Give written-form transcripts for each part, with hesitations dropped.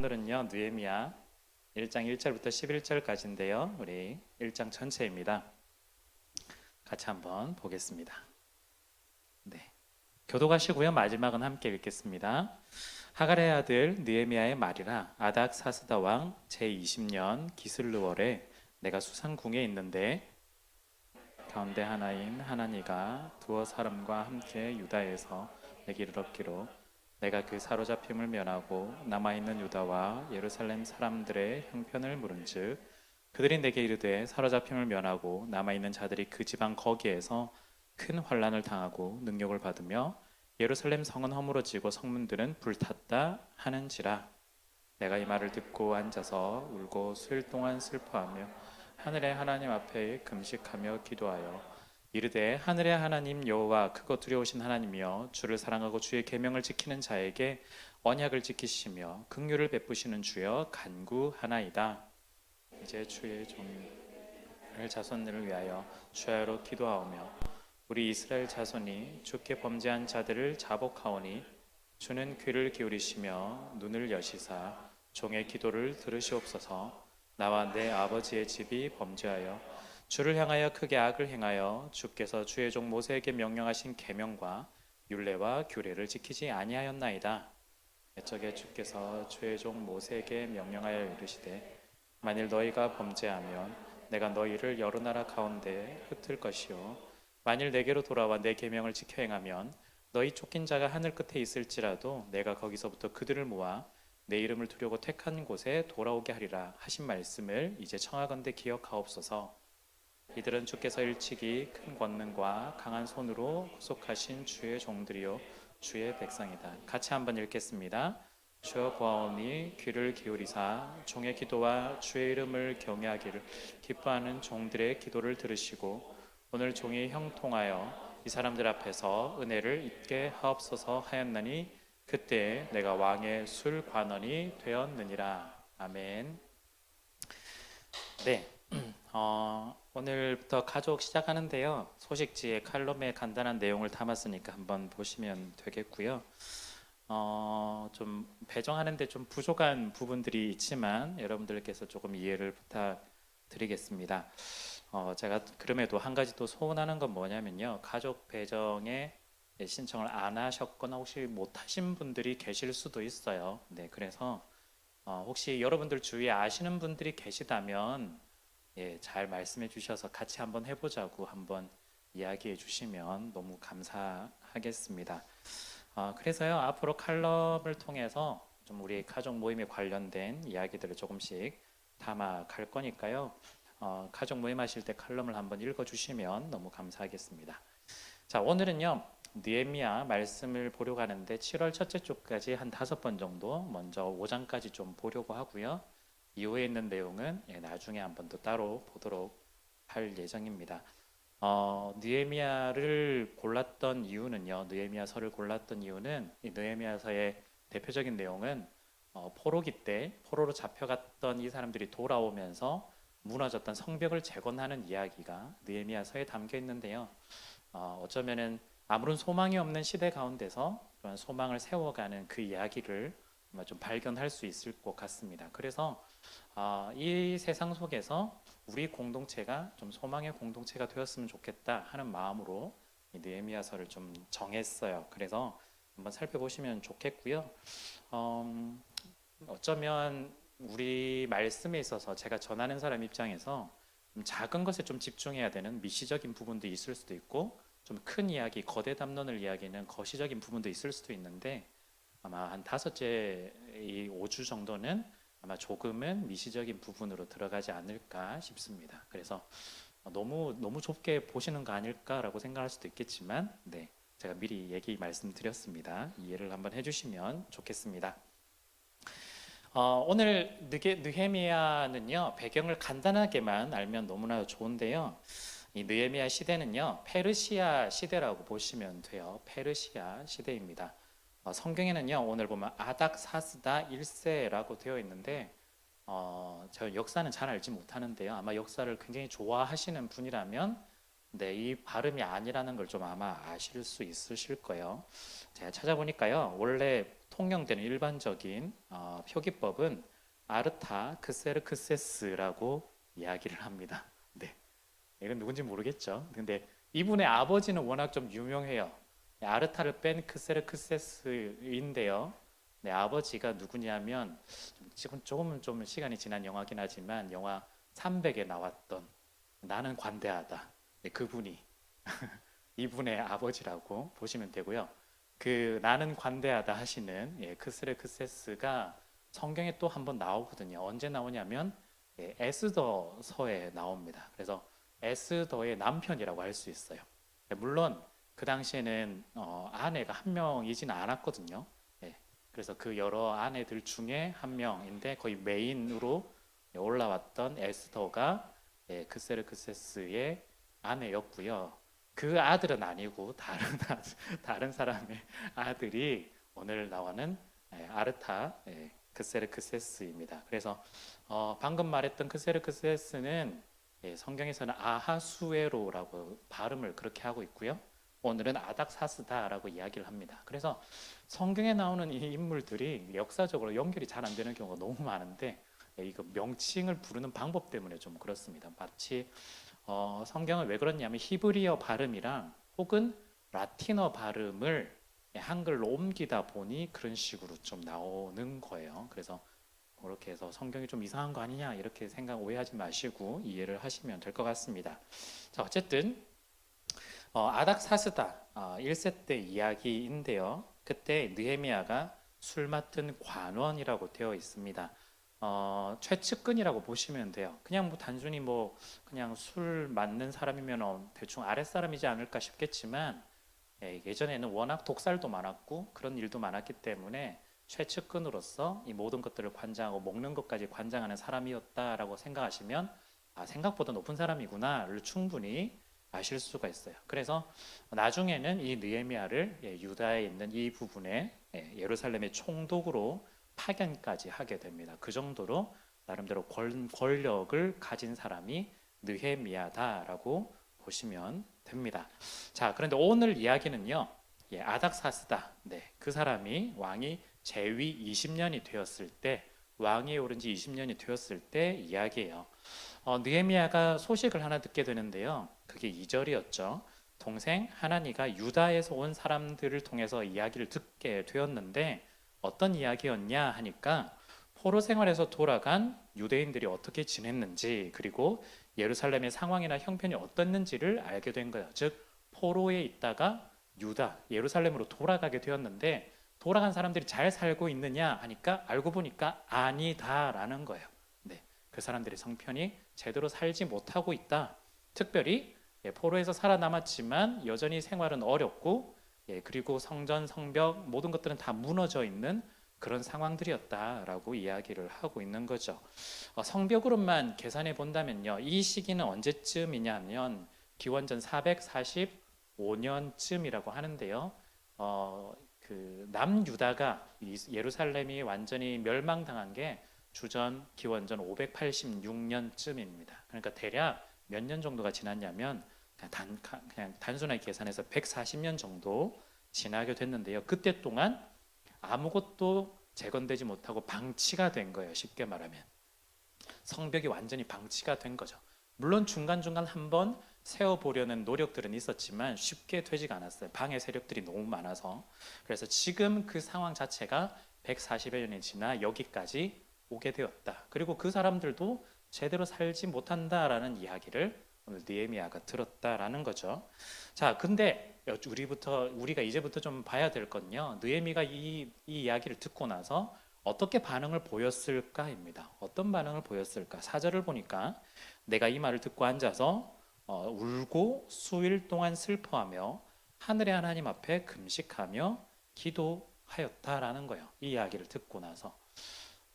오늘은요 느헤미야 1장 1절부터 11절까지인데요. 우리 1장 전체입니다. 같이 한번 보겠습니다. 네, 교독하시고요. 마지막은 함께 읽겠습니다. 하갈의 아들 느헤미야의 말이라. 아닥사스다 왕 제20년 기슬르월에 내가 수상궁에 있는데 가운데 하나인 하나니가 두어 사람과 함께 유다에서 내게 이르렀기로 내가 그 사로잡힘을 면하고 남아있는 유다와 예루살렘 사람들의 형편을 물은즉 그들이 내게 이르되 사로잡힘을 면하고 남아있는 자들이 그 지방 거기에서 큰 환난을 당하고 능력을 받으며 예루살렘 성은 허물어지고 성문들은 불탔다 하는지라. 내가 이 말을 듣고 앉아서 울고 수일 동안 슬퍼하며 하늘의 하나님 앞에 금식하며 기도하여 이르되 하늘의 하나님 여호와 크고 두려우신 하나님이여 주를 사랑하고 주의 계명을 지키는 자에게 언약을 지키시며 긍휼을 베푸시는 주여 간구하나이다. 이제 주의 종을 자손들을 위하여 주야로 기도하오며 우리 이스라엘 자손이 주께 범죄한 자들을 자복하오니 주는 귀를 기울이시며 눈을 여시사 종의 기도를 들으시옵소서. 나와 내 아버지의 집이 범죄하여 주를 향하여 크게 악을 행하여 주께서 주의 종 모세에게 명령하신 계명과 율례와 규례를 지키지 아니하였나이다. 애적에 주께서 주의 종 모세에게 명령하여 이르시되 만일 너희가 범죄하면 내가 너희를 여러 나라 가운데 흩을 것이요 만일 내게로 돌아와 내 계명을 지켜 행하면 너희 쫓긴 자가 하늘 끝에 있을지라도 내가 거기서부터 그들을 모아 내 이름을 두려고 택한 곳에 돌아오게 하리라 하신 말씀을 이제 청하건대 기억하옵소서. 이들은 주께서 일찍이 큰 권능과 강한 손으로 후속하신 주의 종들이요 주의 백성이다. 같이 한번 읽겠습니다. 주여 보아오니 귀를 기울이사 종의 기도와 주의 이름을 경외하기를 기뻐하는 종들의 기도를 들으시고 오늘 종이 형통하여 이 사람들 앞에서 은혜를 입게 하옵소서 하였나니 그때 내가 왕의 술관원이 되었느니라. 아멘. 네, 오늘부터 가족 시작하는데요. 소식지에 칼럼에 간단한 내용을 담았으니까 한번 보시면 되겠고요. 좀 배정하는데 좀 부족한 부분들이 있지만 여러분들께서 조금 이해를 부탁드리겠습니다. 제가 그럼에도 한 가지 또 소원하는 건 뭐냐면요. 가족 배정에 신청을 안 하셨거나 혹시 못 하신 분들이 계실 수도 있어요. 네, 그래서 혹시 여러분들 주위에 아시는 분들이 계시다면 잘 말씀해 주셔서 같이 한번 해보자고 한번 이야기해 주시면 너무 감사하겠습니다. 그래서요 앞으로 칼럼을 통해서 좀 우리 가족 모임에 관련된 이야기들을 조금씩 담아 갈 거니까요. 가족 모임 하실 때 칼럼을 한번 읽어 주시면 너무 감사하겠습니다. 자, 오늘은요 느헤미야 말씀을 보려고 하는데 7월 첫째 주까지 한 5번 정도 먼저 5장까지 좀 보려고 하고요. 이후에 있는 내용은 나중에 한번 더 따로 보도록 할 예정입니다. 느헤미야를 골랐던 이유는요. 느헤미야서를 골랐던 이유는 이 느헤미야서의 대표적인 내용은 포로기 때 포로로 잡혀갔던 이 사람들이 돌아오면서 무너졌던 성벽을 재건하는 이야기가 느헤미야서에 담겨 있는데요. 어쩌면은 아무런 소망이 없는 시대 가운데서 그런 소망을 세워가는 그 이야기를 좀 발견할 수 있을 것 같습니다. 그래서 이 세상 속에서 우리 공동체가 좀 소망의 공동체가 되었으면 좋겠다 하는 마음으로 이 느헤미야서를 좀 정했어요. 그래서 한번 살펴보시면 좋겠고요. 어쩌면 우리 말씀에 있어서 제가 전하는 사람 입장에서 좀 작은 것에 좀 집중해야 되는 미시적인 부분도 있을 수도 있고 좀 큰 이야기, 거대 담론을 이야기하는 거시적인 부분도 있을 수도 있는데 아마 한 5째 이 5주 정도는 아마 조금은 미시적인 부분으로 들어가지 않을까 싶습니다. 그래서 너무 좁게 보시는 거 아닐까라고 생각할 수도 있겠지만 네, 제가 미리 말씀드렸습니다. 이해를 한번 해주시면 좋겠습니다. 오늘 느헤미야는요 배경을 간단하게만 알면 너무나 좋은데요. 이 느헤미야 시대는요 페르시아 시대라고 보시면 돼요. 페르시아 시대입니다. 성경에는요 오늘 보면 아닥사스다 1세라고 되어 있는데 제가 역사는 잘 알지 못하는데요. 아마 역사를 굉장히 좋아하시는 분이라면 네, 이 발음이 아니라는 걸 좀 아마 아실 수 있으실 거예요. 제가 찾아보니까요 원래 통용되는 일반적인 표기법은 아르타크세르크세스라고 이야기를 합니다. 네, 이건 누군지 모르겠죠. 근데 이분의 아버지는 워낙 좀 유명해요. 아르타를 뺀 크세르크세스인데요. 네, 아버지가 누구냐면 지금 조금은 좀 시간이 지난 영화긴 하지만 영화 300에 나왔던 나는 관대하다. 네, 그분이 이분의 아버지라고 보시면 되고요. 그 나는 관대하다 하시는 크스레크세스가 성경에 또 한 번 나오거든요. 언제 나오냐면 에스더서에 나옵니다. 그래서 에스더의 남편이라고 할 수 있어요. 물론 그 당시에는 아내가 한 명이지는 않았거든요. 그래서 그 여러 아내들 중에 한 명인데 거의 메인으로 올라왔던 에스더가 크세르크세스의 아내였고요. 그 아들은 아니고 다른 사람의 아들이 오늘 나오는 아르타 크세르크세스입니다. 그래서 방금 말했던 크세르크세스는 성경에서는 아하수에로라고 발음을 그렇게 하고 있고요. 오늘은 아닥사스다라고 이야기를 합니다. 그래서 성경에 나오는 이 인물들이 역사적으로 연결이 잘 안 되는 경우가 너무 많은데 이거 명칭을 부르는 방법 때문에 좀 그렇습니다. 마치 성경을 왜 그렇냐면 히브리어 발음이랑 혹은 라틴어 발음을 한글로 옮기다 보니 그런 식으로 좀 나오는 거예요. 그래서 그렇게 해서 성경이 좀 이상한 거 아니냐 이렇게 오해하지 마시고 이해를 하시면 될 것 같습니다. 자, 어쨌든 아닥사스다 1세 때 이야기인데요. 그때 느헤미야가 술 맡은 관원이라고 되어 있습니다. 최측근이라고 보시면 돼요. 그냥 뭐 단순히 뭐 그냥 술 맞는 사람이면 대충 아랫사람이지 않을까 싶겠지만 예전에는 워낙 독살도 많았고 그런 일도 많았기 때문에 최측근으로서 이 모든 것들을 관장하고 먹는 것까지 관장하는 사람이었다라고 생각하시면 생각보다 높은 사람이구나를 충분히 아실 수가 있어요. 그래서 나중에는 이 느헤미야를 유다에 있는 이 부분에 예루살렘의 총독으로 파견까지 하게 됩니다. 그 정도로 나름대로 권력을 가진 사람이 느헤미야다라고 보시면 됩니다. 자, 그런데 오늘 이야기는요, 아닥사스다. 네, 그 사람이 왕이 재위 20년이 되었을 때, 왕위에 오른 지 20년이 되었을 때 이야기예요. 느헤미야가 소식을 하나 듣게 되는데요. 그게 2절이었죠. 동생 하나니가 유다에서 온 사람들을 통해서 이야기를 듣게 되었는데 어떤 이야기였냐 하니까 포로 생활에서 돌아간 유대인들이 어떻게 지냈는지 그리고 예루살렘의 상황이나 형편이 어떻는지를 알게 된 거예요. 즉 포로에 있다가 유다, 예루살렘으로 돌아가게 되었는데 돌아간 사람들이 잘 살고 있느냐 하니까 알고 보니까 아니다라는 거예요. 네, 그 사람들의 성편이 제대로 살지 못하고 있다. 특별히 포로에서 살아남았지만 여전히 생활은 어렵고 그리고 성전, 성벽 모든 것들은 다 무너져 있는 그런 상황들이었다라고 이야기를 하고 있는 거죠. 성벽으로만 계산해 본다면요. 이 시기는 언제쯤이냐면 기원전 445년쯤이라고 하는데요. 그 남유다가 예루살렘이 완전히 멸망당한 게 주전 기원전 586년쯤입니다. 그러니까 대략 몇 년 정도가 지났냐면 그냥 단순하게 계산해서 140년 정도 지나게 됐는데요. 그때 동안 아무것도 재건되지 못하고 방치가 된 거예요. 쉽게 말하면 성벽이 완전히 방치가 된 거죠. 물론 중간중간 한번 세워보려는 노력들은 있었지만 쉽게 되지가 않았어요. 방해 세력들이 너무 많아서. 그래서 지금 그 상황 자체가 140여 년이 지나 여기까지 오게 되었다. 그리고 그 사람들도 제대로 살지 못한다라는 이야기를 오늘 느헤미야가 들었다라는 거죠. 자, 근데 우리가 이제부터 좀 봐야 될 건요. 느헤미야가 이 이야기를 듣고 나서 어떻게 반응을 보였을까입니다. 어떤 반응을 보였을까? 4절을 보니까 내가 이 말을 듣고 앉아서 울고 수일 동안 슬퍼하며 하늘의 하나님 앞에 금식하며 기도하였다라는 거예요. 이 이야기를 듣고 나서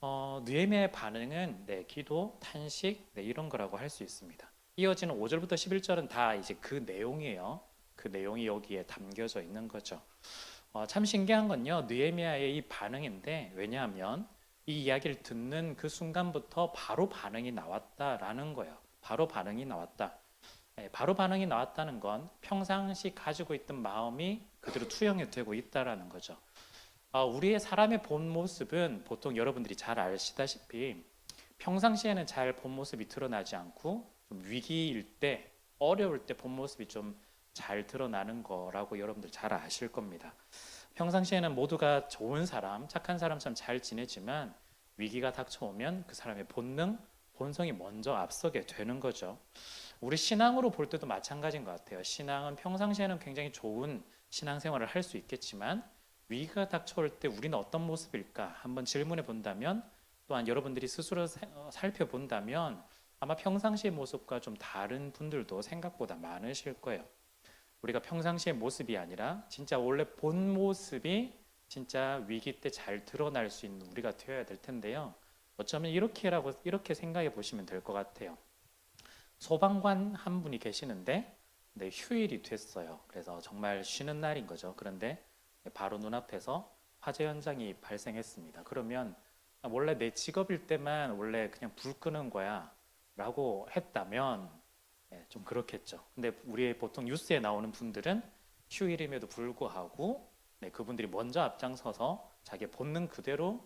느헤미야의 반응은 기도, 탄식 이런 거라고 할 수 있습니다. 이어지는 5절부터 11절은 다 이제 그 내용이에요. 그 내용이 여기에 담겨져 있는 거죠. 참 신기한 건요. 느헤미야의 이 반응인데 왜냐하면 이 이야기를 듣는 그 순간부터 바로 반응이 나왔다라는 거예요. 바로 반응이 나왔다. 바로 반응이 나왔다는 건 평상시 가지고 있던 마음이 그대로 투영이 되고 있다라는 거죠. 우리의 사람의 본 모습은 보통 여러분들이 잘 아시다시피 평상시에는 잘 본 모습이 드러나지 않고 좀 위기일 때, 어려울 때 본 모습이 좀 잘 드러나는 거라고 여러분들 잘 아실 겁니다. 평상시에는 모두가 좋은 사람, 착한 사람처럼 잘 지내지만 위기가 닥쳐오면 그 사람의 본능, 본성이 먼저 앞서게 되는 거죠. 우리 신앙으로 볼 때도 마찬가지인 것 같아요. 신앙은 평상시에는 굉장히 좋은 신앙생활을 할 수 있겠지만 위기가 닥쳐올 때 우리는 어떤 모습일까 한번 질문해 본다면, 또한 여러분들이 스스로 살펴본다면 아마 평상시의 모습과 좀 다른 분들도 생각보다 많으실 거예요. 우리가 평상시의 모습이 아니라 진짜 원래 본 모습이 진짜 위기 때 잘 드러날 수 있는 우리가 되어야 될 텐데요. 어쩌면 이렇게 생각해 보시면 될 것 같아요. 소방관 한 분이 계시는데 휴일이 됐어요. 그래서 정말 쉬는 날인 거죠. 그런데 바로 눈앞에서 화재 현장이 발생했습니다. 그러면 원래 내 직업일 때만 원래 그냥 불 끄는 거야 라고 했다면 좀 그렇겠죠. 근데 우리 보통 뉴스에 나오는 분들은 휴일임에도 불구하고 그분들이 먼저 앞장서서 자기 본능 그대로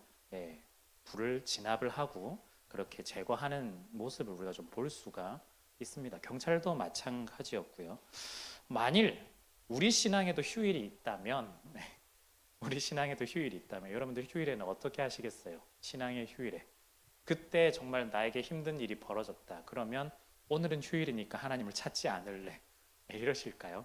불을 진압을 하고 그렇게 제거하는 모습을 우리가 좀 볼 수가 있습니다. 경찰도 마찬가지였고요. 만일 우리 신앙에도 휴일이 있다면 우리 신앙에도 휴일이 있다면 여러분들 휴일에는 어떻게 하시겠어요? 신앙의 휴일에 그때 정말 나에게 힘든 일이 벌어졌다. 그러면 오늘은 휴일이니까 하나님을 찾지 않을래. 이러실까요?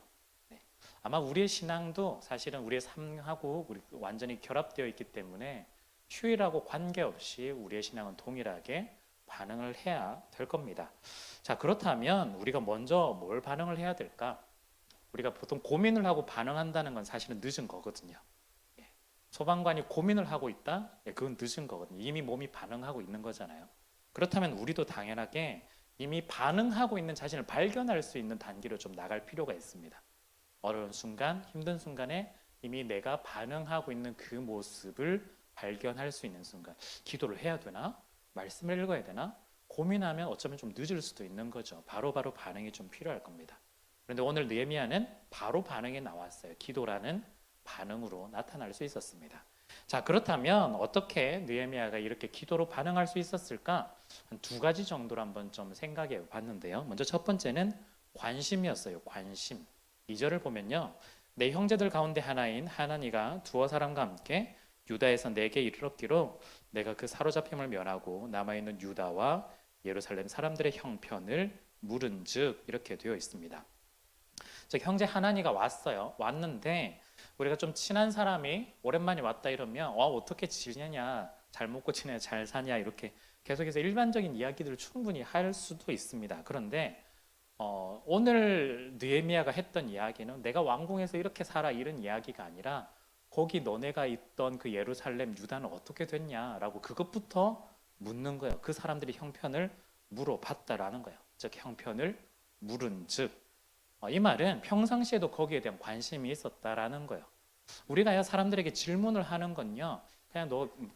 네. 아마 우리의 신앙도 사실은 우리의 삶하고 완전히 결합되어 있기 때문에 휴일하고 관계없이 우리의 신앙은 동일하게 반응을 해야 될 겁니다. 자, 그렇다면 우리가 먼저 뭘 반응을 해야 될까? 우리가 보통 고민을 하고 반응한다는 건 사실은 늦은 거거든요. 소방관이 고민을 하고 있다? 그건 늦은 거거든요. 이미 몸이 반응하고 있는 거잖아요. 그렇다면 우리도 당연하게 이미 반응하고 있는 자신을 발견할 수 있는 단계로 좀 나갈 필요가 있습니다. 어려운 순간, 힘든 순간에 이미 내가 반응하고 있는 그 모습을 발견할 수 있는 순간, 기도를 해야 되나? 말씀을 읽어야 되나? 고민하면 어쩌면 좀 늦을 수도 있는 거죠. 바로바로 반응이 좀 필요할 겁니다. 그런데 오늘 느헤미야는 바로 반응이 나왔어요. 기도라는 반응으로 나타날 수 있었습니다. 자, 그렇다면 어떻게 느헤미야가 이렇게 기도로 반응할 수 있었을까? 한 두 가지 정도로 한번 좀 생각해 봤는데요. 먼저 첫 번째는 관심이었어요. 관심. 2절을 보면요. 내 형제들 가운데 하나인 하나니가 두어 사람과 함께 유다에서 내게 이르렀기로 내가 그 사로잡힘을 면하고 남아있는 유다와 예루살렘 사람들의 형편을 물은즉 이렇게 되어 있습니다. 즉 형제 하나니가 왔어요. 왔는데 우리가 좀 친한 사람이 오랜만에 왔다 이러면 어떻게 지내냐, 잘 먹고 지내, 잘 사냐 이렇게 계속해서 일반적인 이야기들을 충분히 할 수도 있습니다. 그런데 오늘 느헤미야가 했던 이야기는 내가 왕궁에서 이렇게 살아 이런 이야기가 아니라 거기 너네가 있던 그 예루살렘 유다는 어떻게 됐냐라고 그것부터 묻는 거예요. 그 사람들이 형편을 물어봤다라는 거예요. 즉 형편을 물은즉 이 말은 평상시에도 거기에 대한 관심이 있었다라는 거예요. 우리가 사람들에게 질문을 하는 건요.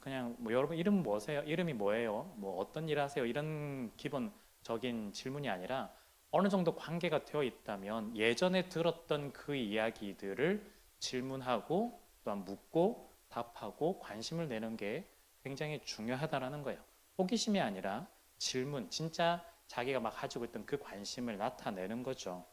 그냥 뭐 여러분 이름 뭐세요? 이름이 뭐예요? 뭐 어떤 일 하세요? 이런 기본적인 질문이 아니라 어느 정도 관계가 되어 있다면 예전에 들었던 그 이야기들을 질문하고 또한 묻고 답하고 관심을 내는 게 굉장히 중요하다라는 거예요. 호기심이 아니라 질문, 진짜 자기가 막 가지고 있던 그 관심을 나타내는 거죠.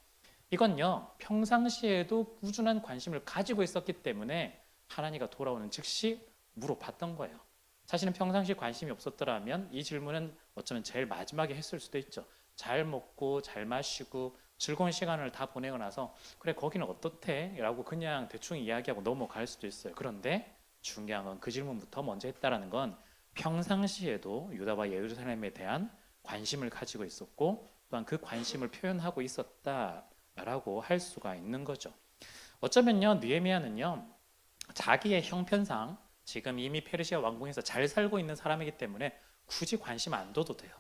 이건요, 평상시에도 꾸준한 관심을 가지고 있었기 때문에 하나니가 돌아오는 즉시 물어봤던 거예요. 사실은 평상시에 관심이 없었더라면 이 질문은 어쩌면 제일 마지막에 했을 수도 있죠. 잘 먹고 잘 마시고 즐거운 시간을 다 보내고 나서 그래 거기는 어떻대? 라고 그냥 대충 이야기하고 넘어갈 수도 있어요. 그런데 중요한 건 그 질문부터 먼저 했다라는 건 평상시에도 유다와 예루살렘에 대한 관심을 가지고 있었고 또한 그 관심을 표현하고 있었다라고 할 수가 있는 거죠. 어쩌면요 느헤미야는요 자기의 형편상 지금 이미 페르시아 왕궁에서 잘 살고 있는 사람이기 때문에 굳이 관심 안 둬도 돼요.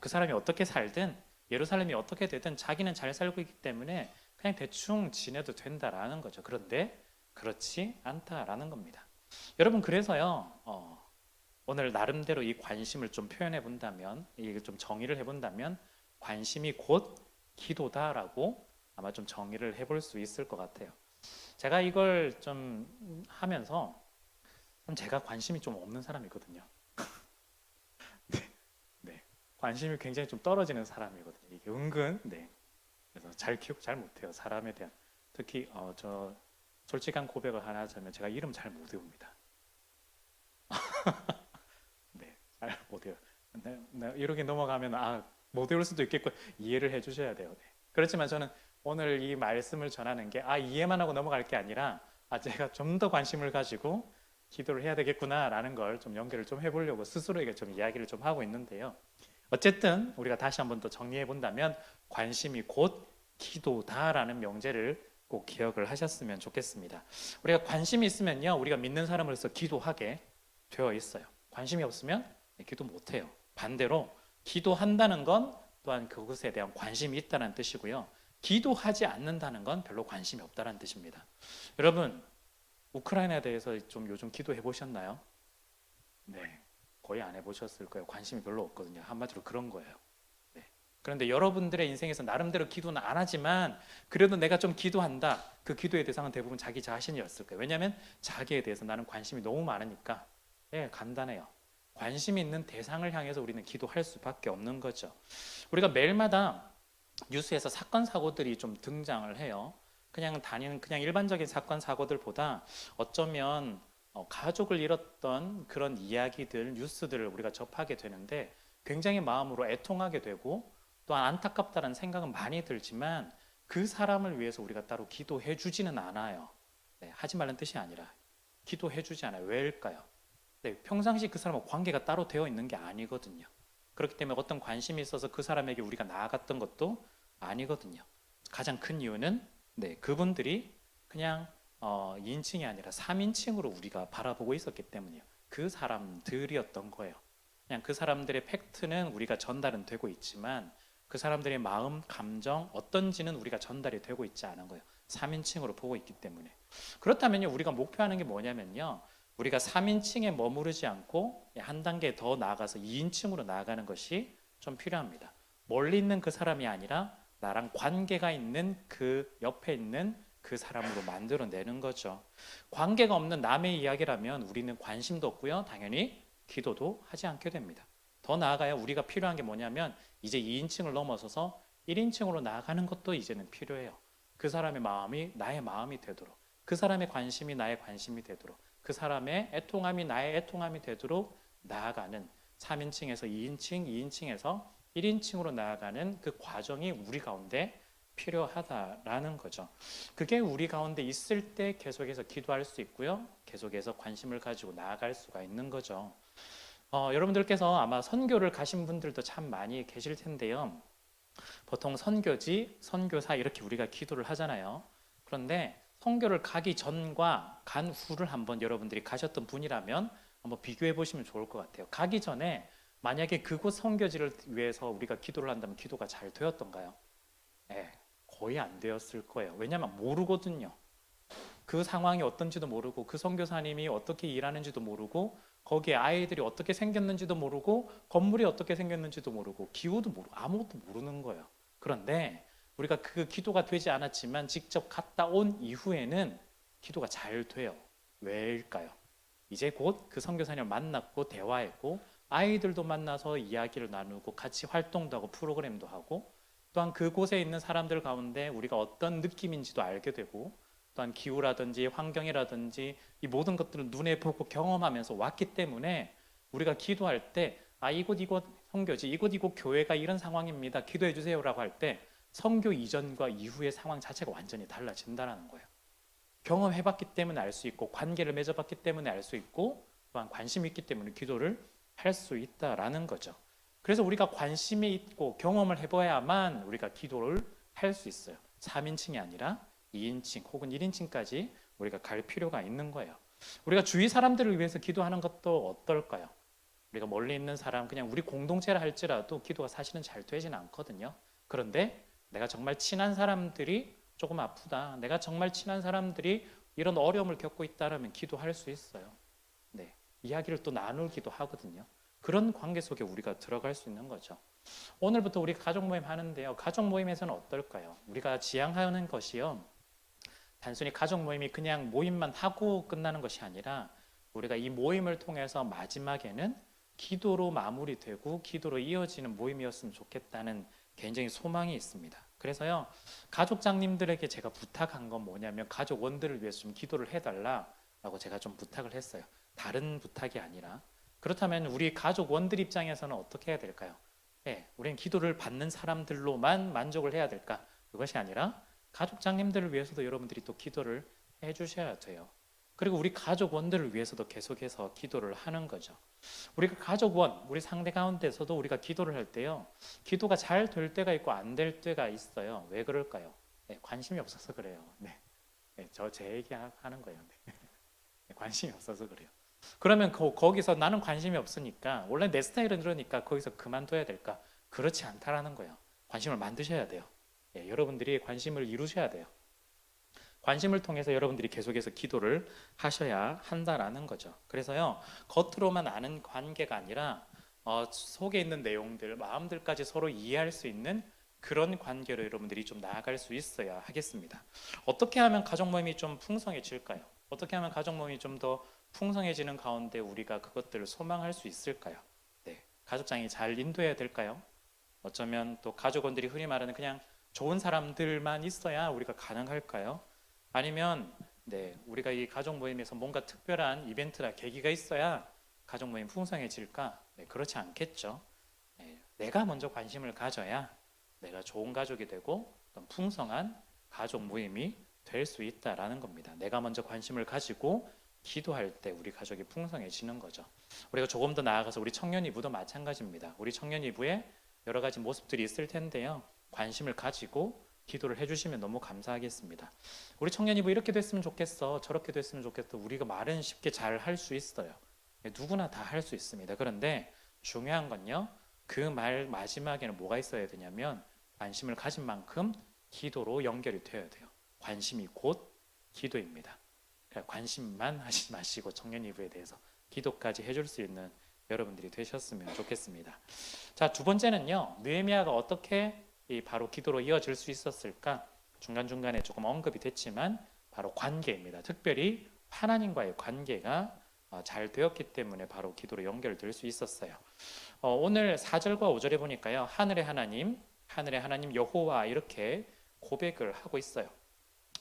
그 사람이 어떻게 살든 예루살렘이 어떻게 되든 자기는 잘 살고 있기 때문에 그냥 대충 지내도 된다라는 거죠. 그런데 그렇지 않다라는 겁니다. 여러분 그래서요 오늘 나름대로 이 관심을 좀 표현해 본다면 이게 좀 정의를 해본다면 관심이 곧 기도다라고 아마 좀 정의를 해볼 수 있을 것 같아요. 제가 이걸 좀 하면서 그럼 제가 관심이 좀 없는 사람이거든요. 네, 네. 관심이 굉장히 좀 떨어지는 사람이거든요. 이게 은근, 네. 그래서 잘 기억 잘 못해요. 사람에 대한. 특히, 저, 솔직한 고백을 하나 하자면 제가 이름 잘 못 외웁니다. 네, 잘 못 외워요. 이렇게 넘어가면, 못 외울 수도 있겠고, 이해를 해 주셔야 돼요. 네. 그렇지만 저는 오늘 이 말씀을 전하는 게, 이해만 하고 넘어갈 게 아니라, 제가 좀 더 관심을 가지고 기도를 해야 되겠구나라는 걸 좀 연결을 좀 해보려고 스스로에게 좀 이야기를 좀 하고 있는데요. 어쨌든 우리가 다시 한번 더 정리해 본다면 관심이 곧 기도다라는 명제를 꼭 기억을 하셨으면 좋겠습니다. 우리가 관심이 있으면요, 우리가 믿는 사람으로서 기도하게 되어 있어요. 관심이 없으면 기도 못해요. 반대로 기도한다는 건 또한 그것에 대한 관심이 있다는 뜻이고요. 기도하지 않는다는 건 별로 관심이 없다는 뜻입니다. 여러분, 우크라이나에 대해서 좀 요즘 기도해 보셨나요? 네, 거의 안 해보셨을 거예요. 관심이 별로 없거든요. 한마디로 그런 거예요. 네. 그런데 여러분들의 인생에서 나름대로 기도는 안 하지만 그래도 내가 좀 기도한다. 그 기도의 대상은 대부분 자기 자신이었을 거예요. 왜냐하면 자기에 대해서 나는 관심이 너무 많으니까. 예, 간단해요. 관심이 있는 대상을 향해서 우리는 기도할 수밖에 없는 거죠. 우리가 매일마다 뉴스에서 사건 사고들이 좀 등장을 해요. 그냥 일반적인 사건 사고들보다 어쩌면 가족을 잃었던 그런 이야기들, 뉴스들을 우리가 접하게 되는데 굉장히 마음으로 애통하게 되고 또한 안타깝다는 생각은 많이 들지만 그 사람을 위해서 우리가 따로 기도해 주지는 않아요. 네, 하지 말라는 뜻이 아니라 기도해 주지 않아요. 왜일까요? 네, 평상시 그 사람과 관계가 따로 되어 있는 게 아니거든요. 그렇기 때문에 어떤 관심이 있어서 그 사람에게 우리가 나아갔던 것도 아니거든요. 가장 큰 이유는 그분들이 그냥 2인칭이 아니라 3인칭으로 우리가 바라보고 있었기 때문이에요. 그 사람들이었던 거예요. 그냥 그 사람들의 팩트는 우리가 전달은 되고 있지만 그 사람들의 마음, 감정 어떤지는 우리가 전달이 되고 있지 않은 거예요. 3인칭으로 보고 있기 때문에. 그렇다면요, 우리가 목표하는 게 뭐냐면요, 우리가 3인칭에 머무르지 않고 한 단계 더 나아가서 2인칭으로 나아가는 것이 좀 필요합니다. 멀리 있는 그 사람이 아니라 나랑 관계가 있는 그 옆에 있는 그 사람으로 만들어내는 거죠. 관계가 없는 남의 이야기라면 우리는 관심도 없고요. 당연히 기도도 하지 않게 됩니다. 더 나아가야 우리가 필요한 게 뭐냐면 이제 2인칭을 넘어서서 1인칭으로 나아가는 것도 이제는 필요해요. 그 사람의 마음이 나의 마음이 되도록, 그 사람의 관심이 나의 관심이 되도록, 그 사람의 애통함이 나의 애통함이 되도록 나아가는 3인칭에서 2인칭, 2인칭에서 1인칭으로 나아가는 그 과정이 우리 가운데 필요하다라는 거죠. 그게 우리 가운데 있을 때 계속해서 기도할 수 있고요. 계속해서 관심을 가지고 나아갈 수가 있는 거죠. 여러분들께서 아마 선교를 가신 분들도 참 많이 계실 텐데요. 보통 선교지, 선교사 이렇게 우리가 기도를 하잖아요. 그런데 선교를 가기 전과 간 후를 한번 여러분들이 가셨던 분이라면 한번 비교해 보시면 좋을 것 같아요. 가기 전에 만약에 그곳 선교지를 위해서 우리가 기도를 한다면 기도가 잘 되었던가요? 네, 거의 안 되었을 거예요. 왜냐하면 모르거든요. 그 상황이 어떤지도 모르고 그 선교사님이 어떻게 일하는지도 모르고 거기에 아이들이 어떻게 생겼는지도 모르고 건물이 어떻게 생겼는지도 모르고 기후도 모르고 아무것도 모르는 거예요. 그런데 우리가 그 기도가 되지 않았지만 직접 갔다 온 이후에는 기도가 잘 돼요. 왜일까요? 이제 곧 그 선교사님을 만났고 대화했고 아이들도 만나서 이야기를 나누고 같이 활동도 하고 프로그램도 하고 또한 그곳에 있는 사람들 가운데 우리가 어떤 느낌인지도 알게 되고 또한 기후라든지 환경이라든지 이 모든 것들을 눈에 보고 경험하면서 왔기 때문에 우리가 기도할 때 이곳 선교지 이곳 교회가 이런 상황입니다. 기도해 주세요라고 할 때 선교 이전과 이후의 상황 자체가 완전히 달라진다는 거예요. 경험해봤기 때문에 알 수 있고 관계를 맺어봤기 때문에 알 수 있고 또한 관심이 있기 때문에 기도를 할 수 있다라는 거죠. 그래서 우리가 관심이 있고 경험을 해봐야만 우리가 기도를 할 수 있어요. 3인칭이 아니라 2인칭 혹은 1인칭까지 우리가 갈 필요가 있는 거예요. 우리가 주위 사람들을 위해서 기도하는 것도 어떨까요? 우리가 멀리 있는 사람 그냥 우리 공동체라 할지라도 기도가 사실은 잘 되지는 않거든요. 그런데 내가 정말 친한 사람들이 조금 아프다. 내가 정말 친한 사람들이 이런 어려움을 겪고 있다면 기도할 수 있어요. 네, 이야기를 또 나누기도 하거든요. 그런 관계 속에 우리가 들어갈 수 있는 거죠. 오늘부터 우리 가족 모임 하는데요. 가족 모임에서는 어떨까요? 우리가 지향하는 것이요. 단순히 가족 모임이 그냥 모임만 하고 끝나는 것이 아니라 우리가 이 모임을 통해서 마지막에는 기도로 마무리되고 기도로 이어지는 모임이었으면 좋겠다는 개인적인 소망이 있습니다. 그래서요, 가족장님들에게 제가 부탁한 건 뭐냐면 가족원들을 위해서 좀 기도를 해달라라고 제가 좀 부탁을 했어요. 다른 부탁이 아니라. 그렇다면 우리 가족원들 입장에서는 어떻게 해야 될까요? 우리는 기도를 받는 사람들로만 만족을 해야 될까? 그것이 아니라 가족장님들을 위해서도 여러분들이 또 기도를 해주셔야 돼요. 그리고 우리 가족원들을 위해서도 계속해서 기도를 하는 거죠. 우리가 가족원, 우리 상대 가운데서도 우리가 기도를 할 때요, 기도가 잘 될 때가 있고 안 될 때가 있어요. 왜 그럴까요? 관심이 없어서 그래요. 저 제 얘기 하는 거예요. 관심이 없어서 그래요. 그러면 거기서 나는 관심이 없으니까 원래 내 스타일은 이러니까 거기서 그만둬야 될까? 그렇지 않다라는 거예요. 관심을 만드셔야 돼요. 여러분들이 관심을 이루셔야 돼요. 관심을 통해서 여러분들이 계속해서 기도를 하셔야 한다라는 거죠. 그래서요, 겉으로만 아는 관계가 아니라 속에 있는 내용들, 마음들까지 서로 이해할 수 있는 그런 관계로 여러분들이 좀 나아갈 수 있어야 하겠습니다. 어떻게 하면 가족 모임이 좀 풍성해질까요? 어떻게 하면 가족 모임이 좀 더 풍성해지는 가운데 우리가 그것들을 소망할 수 있을까요? 가족장이 잘 인도해야 될까요? 어쩌면 또 가족원들이 흔히 말하는 그냥 좋은 사람들만 있어야 우리가 가능할까요? 아니면 우리가 이 가족 모임에서 뭔가 특별한 이벤트나 계기가 있어야 가족 모임 풍성해질까? 그렇지 않겠죠. 내가 먼저 관심을 가져야 내가 좋은 가족이 되고 풍성한 가족 모임이 될 수 있다라는 겁니다. 내가 먼저 관심을 가지고 기도할 때 우리 가족이 풍성해지는 거죠. 우리가 조금 더 나아가서 우리 청년이부도 마찬가지입니다. 우리 청년이부에 여러 가지 모습들이 있을 텐데요. 관심을 가지고 기도를 해주시면 너무 감사하겠습니다. 우리 청년이부 이렇게 됐으면 좋겠어, 저렇게 됐으면 좋겠어. 우리가 말은 쉽게 잘 할 수 있어요. 누구나 다 할 수 있습니다. 그런데 중요한 건요, 그 말 마지막에는 뭐가 있어야 되냐면 관심을 가진 만큼 기도로 연결이 되어야 돼요. 관심이 곧 기도입니다. 그러니까 관심만 하지 마시고 청년이부에 대해서 기도까지 해줄 수 있는 여러분들이 되셨으면 좋겠습니다. 자, 두 번째는요, 느헤미야가 어떻게 바로 기도로 이어질 수 있었을까? 중간중간에 조금 언급이 됐지만 바로 관계입니다. 특별히 하나님과의 관계가 잘 되었기 때문에 바로 기도로 연결될 수 있었어요. 오늘 4절과 5절에 보니까요, 하늘의 하나님 여호와 이렇게 고백을 하고 있어요.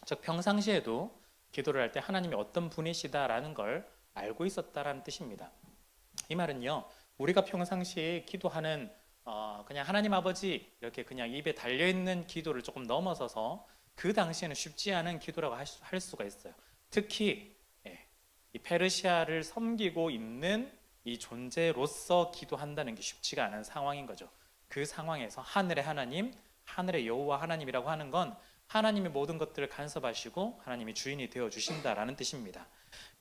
즉 평상시에도 기도를 할 때 하나님이 어떤 분이시다라는 걸 알고 있었다라는 뜻입니다. 이 말은요, 우리가 평상시에 기도하는 그냥 하나님 아버지 이렇게 그냥 입에 달려있는 기도를 조금 넘어서서 그 당시에는 쉽지 않은 기도라고 할 수가 있어요. 특히 이 페르시아를 섬기고 있는 이 존재로서 기도한다는 게 쉽지가 않은 상황인 거죠. 그 상황에서 하늘의 하나님, 하늘의 여호와 하나님이라고 하는 건 하나님이 모든 것들을 간섭하시고 하나님이 주인이 되어 주신다라는 뜻입니다.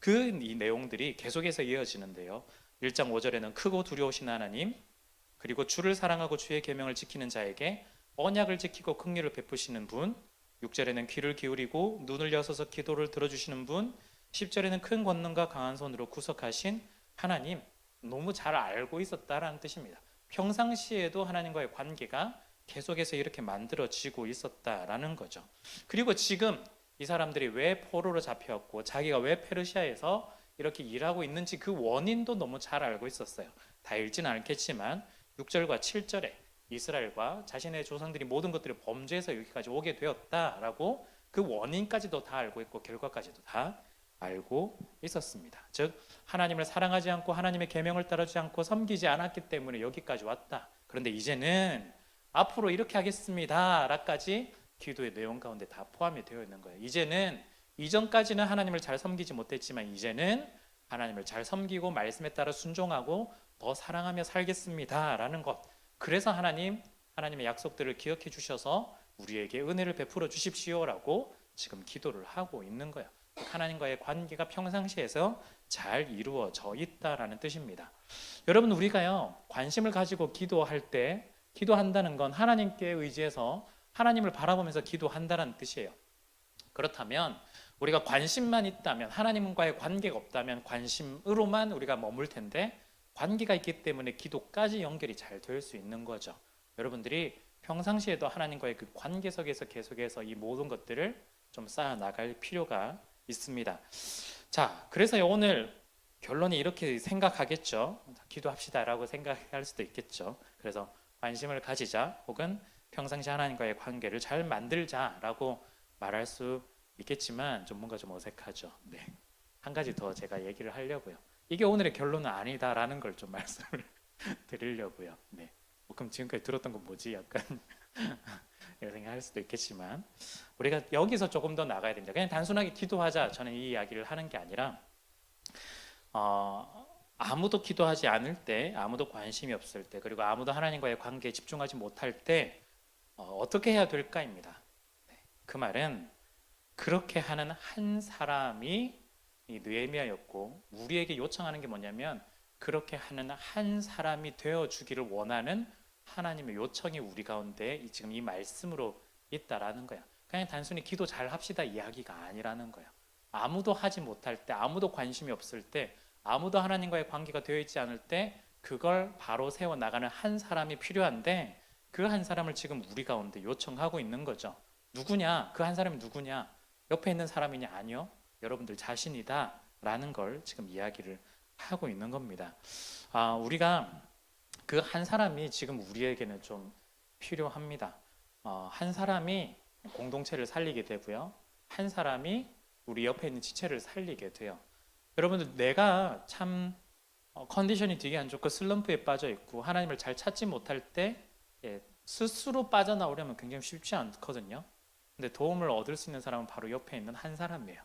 이 내용들이 계속해서 이어지는데요. 1장 5절에는 크고 두려우신 하나님, 그리고 주를 사랑하고 주의 계명을 지키는 자에게 언약을 지키고 긍휼을 베푸시는 분, 6절에는 귀를 기울이고 눈을 여서서 기도를 들어주시는 분, 10절에는 큰 권능과 강한 손으로 구속하신 하나님, 너무 잘 알고 있었다라는 뜻입니다. 평상시에도 하나님과의 관계가 계속해서 이렇게 만들어지고 있었다라는 거죠. 그리고 지금 이 사람들이 왜 포로로 잡혀왔고 자기가 왜 페르시아에서 이렇게 일하고 있는지 그 원인도 너무 잘 알고 있었어요. 다 읽지는 않겠지만 6절과 7절에 이스라엘과 자신의 조상들이 모든 것들을 범죄해서 여기까지 오게 되었다라고 그 원인까지도 다 알고 있고 결과까지도 다 알고 있었습니다. 즉 하나님을 사랑하지 않고 하나님의 계명을 따르지 않고 섬기지 않았기 때문에 여기까지 왔다. 그런데 이제는 앞으로 이렇게 하겠습니다 라까지 기도의 내용 가운데 다 포함이 되어 있는 거예요. 이제는 이전까지는 하나님을 잘 섬기지 못했지만 이제는 하나님을 잘 섬기고 말씀에 따라 순종하고 더 사랑하며 살겠습니다 라는 것. 그래서 하나님의 약속들을 기억해 주셔서 우리에게 은혜를 베풀어 주십시오라고 지금 기도를 하고 있는 거예요. 하나님과의 관계가 평상시에서 잘 이루어져 있다라는 뜻입니다. 여러분, 우리가요 관심을 가지고 기도한다는 건 하나님께 의지해서 하나님을 바라보면서 기도한다는 뜻이에요. 그렇다면 우리가 관심만 있다면, 하나님과의 관계가 없다면 관심으로만 우리가 머물 텐데 관계가 있기 때문에 기도까지 연결이 잘 될 수 있는 거죠. 여러분들이 평상시에도 하나님과의 그 관계 속에서 계속해서 이 모든 것들을 좀 쌓아 나갈 필요가 있습니다. 자, 그래서 오늘 결론이 이렇게 생각하겠죠. 기도합시다라고 생각할 수도 있겠죠. 그래서 관심을 가지자 혹은 평상시 하나님과의 관계를 잘 만들자라고 말할 수 있겠지만 좀 뭔가 좀 어색하죠. 네. 한 가지 더 제가 얘기를 하려고요. 이게 오늘의 결론은 아니다라는 걸 좀 말씀을 드리려고요. 네. 그럼 지금까지 들었던 건 뭐지? 약간 이런 생각할 수도 있겠지만 우리가 여기서 조금 더 나가야 됩니다. 그냥 단순하게 기도하자 저는 이 이야기를 하는 게 아니라 아무도 기도하지 않을 때, 아무도 관심이 없을 때, 그리고 아무도 하나님과의 관계에 집중하지 못할 때 어떻게 해야 될까입니다. 네. 그 말은 그렇게 하는 한 사람이 이 느헤미야였고 우리에게 요청하는 게 뭐냐면 그렇게 하는 한 사람이 되어 주기를 원하는 하나님의 요청이 우리 가운데 지금 이 말씀으로 있다라는 거야. 그냥 단순히 기도 잘 합시다 이야기가 아니라는 거야. 아무도 하지 못할 때, 아무도 관심이 없을 때, 아무도 하나님과의 관계가 되어 있지 않을 때 그걸 바로 세워 나가는 한 사람이 필요한데 그 한 사람을 지금 우리 가운데 요청하고 있는 거죠. 누구냐? 그 한 사람이 누구냐? 옆에 있는 사람이냐? 아니요. 여러분들 자신이다 라는 걸 지금 이야기를 하고 있는 겁니다. 우리가 그 한 사람이 지금 우리에게는 좀 필요합니다. 한 사람이 공동체를 살리게 되고요. 한 사람이 우리 옆에 있는 지체를 살리게 돼요. 여러분들 내가 참 컨디션이 되게 안 좋고 슬럼프에 빠져 있고 하나님을 잘 찾지 못할 때 스스로 빠져나오려면 굉장히 쉽지 않거든요. 근데 도움을 얻을 수 있는 사람은 바로 옆에 있는 한 사람이에요.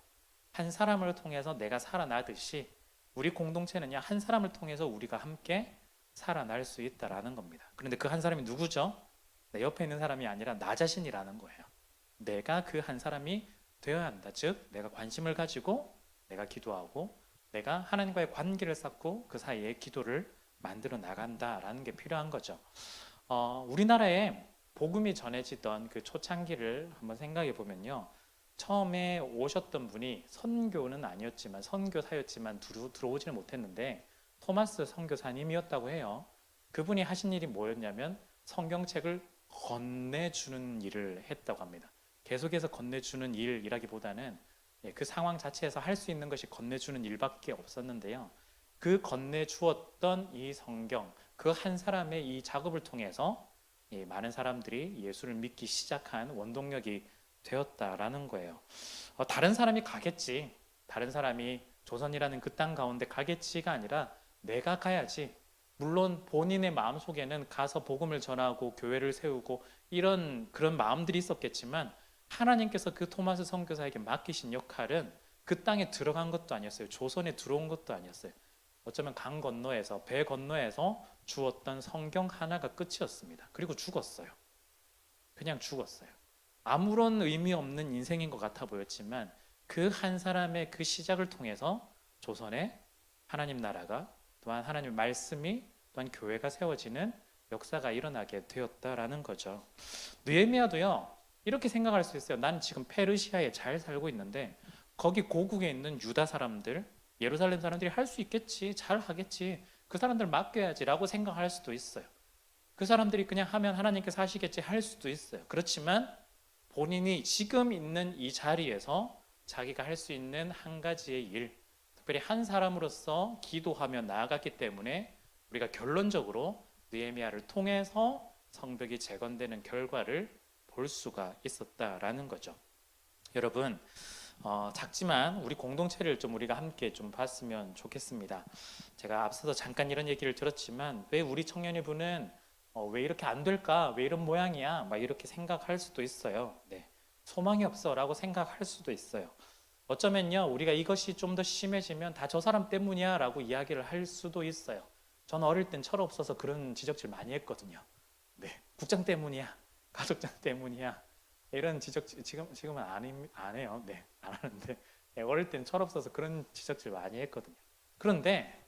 한 사람을 통해서 내가 살아나듯이 우리 공동체는요 한 사람을 통해서 우리가 함께 살아날 수 있다라는 겁니다. 그런데 그 한 사람이 누구죠? 내 옆에 있는 사람이 아니라 나 자신이라는 거예요. 내가 그 한 사람이 되어야 한다. 즉 내가 관심을 가지고 내가 기도하고 내가 하나님과의 관계를 쌓고 그 사이에 기도를 만들어 나간다라는 게 필요한 거죠. 우리나라에 복음이 전해지던 그 초창기를 한번 생각해 보면요. 처음에 오셨던 분이 선교는 아니었지만 선교사였지만 들어오지는 못했는데 토마스 선교사님이었다고 해요. 그분이 하신 일이 뭐였냐면 성경책을 건네주는 일을 했다고 합니다. 계속해서 건네주는 일이라기보다는 그 상황 자체에서 할 수 있는 것이 건네주는 일밖에 없었는데요. 그 건네주었던 이 성경, 그 한 사람의 이 작업을 통해서 많은 사람들이 예수를 믿기 시작한 원동력이 되었다라는 거예요. 다른 사람이 가겠지. 다른 사람이 조선이라는 그 땅 가운데 가겠지가 아니라 내가 가야지. 물론 본인의 마음속에는 가서 복음을 전하고 교회를 세우고 이런 그런 마음들이 있었겠지만 하나님께서 그 토마스 선교사에게 맡기신 역할은 그 땅에 들어간 것도 아니었어요. 조선에 들어온 것도 아니었어요. 어쩌면 강 건너에서 배 건너에서 주었던 성경 하나가 끝이었습니다. 그리고 죽었어요. 그냥 죽었어요. 아무런 의미 없는 인생인 것 같아 보였지만 그 한 사람의 그 시작을 통해서 조선에 하나님 나라가 또한 하나님의 말씀이 또한 교회가 세워지는 역사가 일어나게 되었다라는 거죠. 느헤미야도요. 이렇게 생각할 수 있어요. 난 지금 페르시아에 잘 살고 있는데 거기 고국에 있는 유다 사람들, 예루살렘 사람들이 할 수 있겠지, 잘 하겠지, 그 사람들 맡겨야지라고 생각할 수도 있어요. 그 사람들이 그냥 하면 하나님께서 하시겠지 할 수도 있어요. 그렇지만 본인이 지금 있는 이 자리에서 자기가 할 수 있는 한 가지의 일, 특별히 한 사람으로서 기도하며 나아갔기 때문에 우리가 결론적으로 느헤미야를 통해서 성벽이 재건되는 결과를 볼 수가 있었다라는 거죠. 여러분, 작지만 우리 공동체를 좀 우리가 함께 좀 봤으면 좋겠습니다. 제가 앞서서 잠깐 이런 얘기를 들었지만 왜 우리 청년이부는 왜 이렇게 안 될까? 왜 이런 모양이야? 막 이렇게 생각할 수도 있어요. 네. 소망이 없어라고 생각할 수도 있어요. 어쩌면요, 우리가 이것이 좀 더 심해지면 다 저 사람 때문이야라고 이야기를 할 수도 있어요. 저는 어릴 땐 철없어서 그런 지적질 많이 했거든요. 네, 국장 때문이야, 가족장 때문이야. 이런 지적질 지금은 안 해요. 네, 안 하는데 어릴 땐 철없어서 그런 지적질 많이 했거든요. 그런데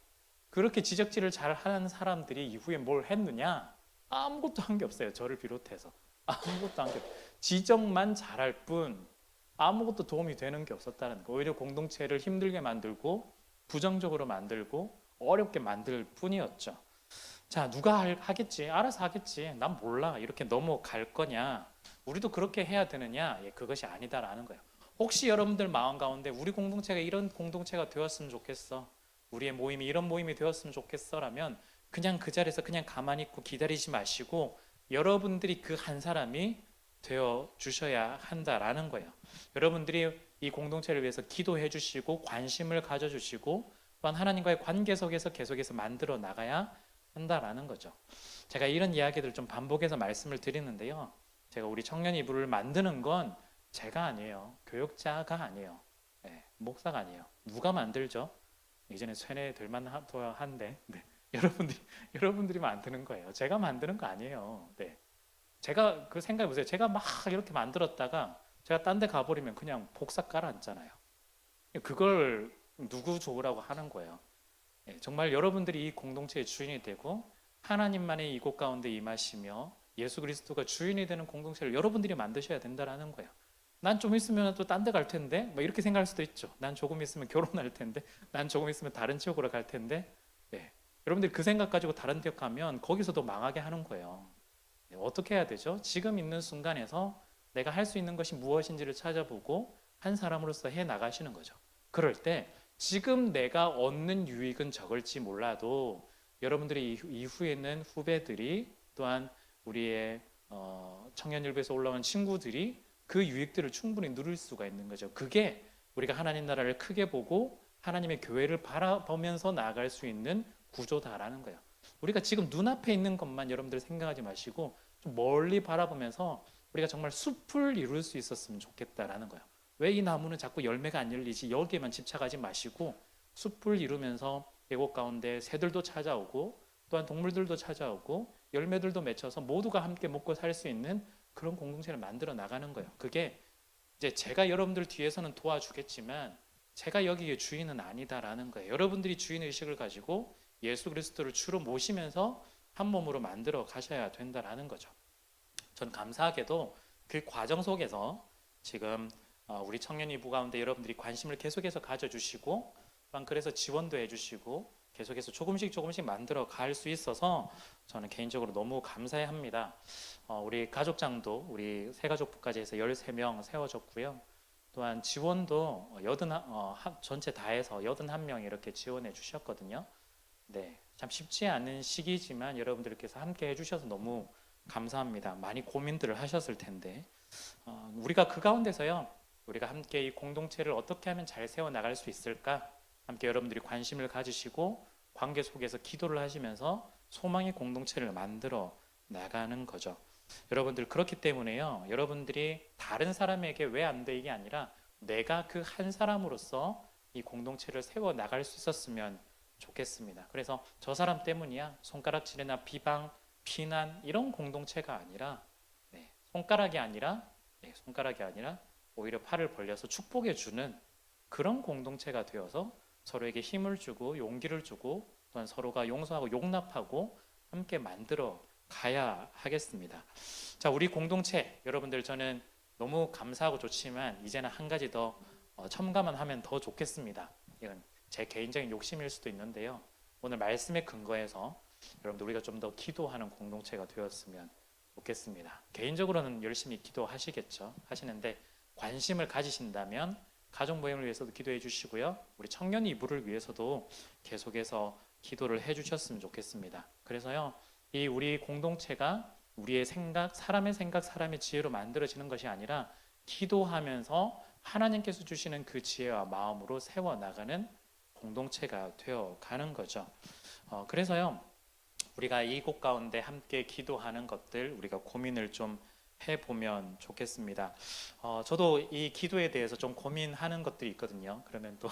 그렇게 지적질을 잘 하는 사람들이 이후에 뭘 했느냐? 아무것도 한 게 없어요. 저를 비롯해서 아무것도 한 게 지적만 잘할 뿐 아무것도 도움이 되는 게 없었다는 거. 오히려 공동체를 힘들게 만들고 부정적으로 만들고 어렵게 만들 뿐이었죠. 자, 누가 하겠지? 알아서 하겠지. 난 몰라. 이렇게 넘어갈 거냐? 우리도 그렇게 해야 되느냐? 그것이 아니다라는 거예요. 혹시 여러분들 마음 가운데 우리 공동체가 이런 공동체가 되었으면 좋겠어. 우리의 모임이 이런 모임이 되었으면 좋겠어라면 그냥 그 자리에서 그냥 가만히 있고 기다리지 마시고 여러분들이 그 한 사람이 되어 주셔야 한다라는 거예요. 여러분들이 이 공동체를 위해서 기도해 주시고 관심을 가져 주시고 또한 하나님과의 관계 속에서 계속해서 만들어 나가야 한다라는 거죠. 제가 이런 이야기들을 좀 반복해서 말씀을 드리는데요. 제가 우리 청년 이부를 만드는 건 제가 아니에요. 교육자가 아니에요. 네, 목사가 아니에요. 누가 만들죠? 이제는 쇠뇌들만 한데 네. 여러분들이 만드는 거예요. 제가 만드는 거 아니에요. 네. 제가 그 생각해 보세요. 제가 막 이렇게 만들었다가 제가 딴 데 가버리면 그냥 복사 깔아앉잖아요. 그걸 누구 좋으라고 하는 거예요. 예, 정말 여러분들이 이 공동체의 주인이 되고 하나님만의 이곳 가운데 임하시며 예수 그리스도가 주인이 되는 공동체를 여러분들이 만드셔야 된다라는 거예요. 난 좀 있으면 또 딴 데 갈 텐데 뭐 이렇게 생각할 수도 있죠. 난 조금 있으면 결혼할 텐데 난 조금 있으면 다른 지역으로 갈 텐데 예, 여러분들이 그 생각 가지고 다른 지역 가면 거기서도 망하게 하는 거예요. 예, 어떻게 해야 되죠? 지금 있는 순간에서 내가 할 수 있는 것이 무엇인지를 찾아보고 한 사람으로서 해 나가시는 거죠. 그럴 때 지금 내가 얻는 유익은 적을지 몰라도 여러분들이 이후에는 후배들이 또한 우리의 청년일부에서 올라온 친구들이 그 유익들을 충분히 누릴 수가 있는 거죠. 그게 우리가 하나님 나라를 크게 보고 하나님의 교회를 바라보면서 나아갈 수 있는 구조다라는 거예요. 우리가 지금 눈앞에 있는 것만 여러분들 생각하지 마시고 좀 멀리 바라보면서 우리가 정말 숲을 이룰 수 있었으면 좋겠다라는 거예요. 왜 이 나무는 자꾸 열매가 안 열리지? 여기에만 집착하지 마시고 숲을 이루면서 계곡 가운데 새들도 찾아오고 또한 동물들도 찾아오고 열매들도 맺혀서 모두가 함께 먹고 살 수 있는 그런 공동체를 만들어 나가는 거예요. 그게 이제 제가 여러분들 뒤에서는 도와주겠지만 제가 여기에 주인은 아니다라는 거예요. 여러분들이 주인 의식을 가지고 예수 그리스도를 주로 모시면서 한 몸으로 만들어 가셔야 된다라는 거죠. 전 감사하게도 그 과정 속에서 지금 우리 청년이부 가운데 여러분들이 관심을 계속해서 가져주시고 또한 그래서 지원도 해주시고 계속해서 조금씩 만들어 갈 수 있어서 저는 개인적으로 너무 감사해합니다. 우리 가족장도 우리 새가족부까지 해서 13명 세워졌고요. 또한 지원도 전체 다 해서 81명이 이렇게 지원해 주셨거든요. 네, 참 쉽지 않은 시기지만 여러분들께서 함께 해주셔서 너무 감사합니다. 많이 고민들을 하셨을 텐데 우리가 그 가운데서요, 우리가 함께 이 공동체를 어떻게 하면 잘 세워 나갈 수 있을까? 함께 여러분들이 관심을 가지시고 관계 속에서 기도를 하시면서 소망의 공동체를 만들어 나가는 거죠. 여러분들 그렇기 때문에요, 여러분들이 다른 사람에게 왜 안 돼 이게 아니라 내가 그 한 사람으로서 이 공동체를 세워 나갈 수 있었으면 좋겠습니다. 그래서 저 사람 때문이야 손가락질이나 비방, 비난 이런 공동체가 아니라 손가락이 아니라 오히려 팔을 벌려서 축복해 주는 그런 공동체가 되어서 서로에게 힘을 주고 용기를 주고 또한 서로가 용서하고 용납하고 함께 만들어 가야 하겠습니다. 자, 우리 공동체 여러분들 저는 너무 감사하고 좋지만 이제는 한 가지 더 첨가만 하면 더 좋겠습니다. 이건 제 개인적인 욕심일 수도 있는데요. 오늘 말씀에 근거해서 여러분들 우리가 좀 더 기도하는 공동체가 되었으면 좋겠습니다. 개인적으로는 열심히 기도하시겠죠. 하시는데 관심을 가지신다면 가족 모임을 위해서도 기도해 주시고요. 우리 청년 이부를 위해서도 계속해서 기도를 해 주셨으면 좋겠습니다. 그래서요, 이 우리 공동체가 우리의 생각, 사람의 지혜로 만들어지는 것이 아니라 기도하면서 하나님께서 주시는 그 지혜와 마음으로 세워나가는 공동체가 되어 가는 거죠. 그래서요, 우리가 이곳 가운데 함께 기도하는 것들 우리가 고민을 좀 해보면 좋겠습니다. 저도 이 기도에 대해서 좀 고민하는 것들이 있거든요. 그러면 또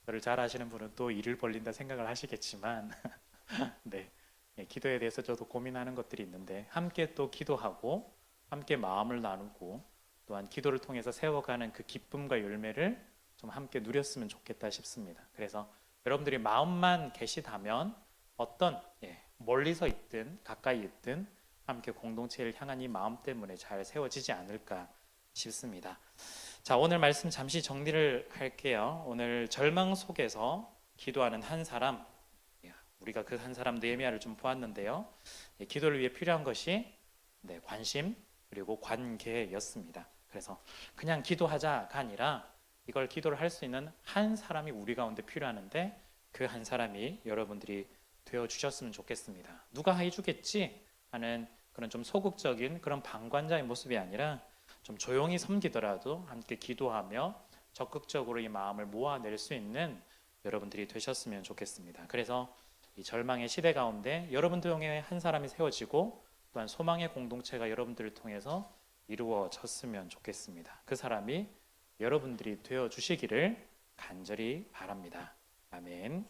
저를 잘 아시는 분은 또 일을 벌린다 생각을 하시겠지만 네, 기도에 대해서 저도 고민하는 것들이 있는데 함께 또 기도하고 함께 마음을 나누고 또한 기도를 통해서 세워가는 그 기쁨과 열매를 좀 함께 누렸으면 좋겠다 싶습니다. 그래서 여러분들이 마음만 계시다면 어떤 멀리서 있든 가까이 있든 함께 공동체를 향한 이 마음 때문에 잘 세워지지 않을까 싶습니다. 자, 오늘 말씀 잠시 정리를 할게요. 오늘 절망 속에서 기도하는 한 사람, 우리가 그 한 사람 느헤미야를 좀 보았는데요. 기도를 위해 필요한 것이 관심 그리고 관계였습니다. 그래서 그냥 기도하자가 아니라 이걸 기도를 할 수 있는 한 사람이 우리 가운데 필요하는데 그 한 사람이 여러분들이 되어 주셨으면 좋겠습니다. 누가 해주겠지 하는 그런 좀 소극적인 그런 방관자의 모습이 아니라 좀 조용히 섬기더라도 함께 기도하며 적극적으로 이 마음을 모아낼 수 있는 여러분들이 되셨으면 좋겠습니다. 그래서 이 절망의 시대 가운데 여러분들 중에 한 사람이 세워지고 또한 소망의 공동체가 여러분들을 통해서 이루어졌으면 좋겠습니다. 그 사람이 여러분들이 되어 주시기를 간절히 바랍니다. 아멘.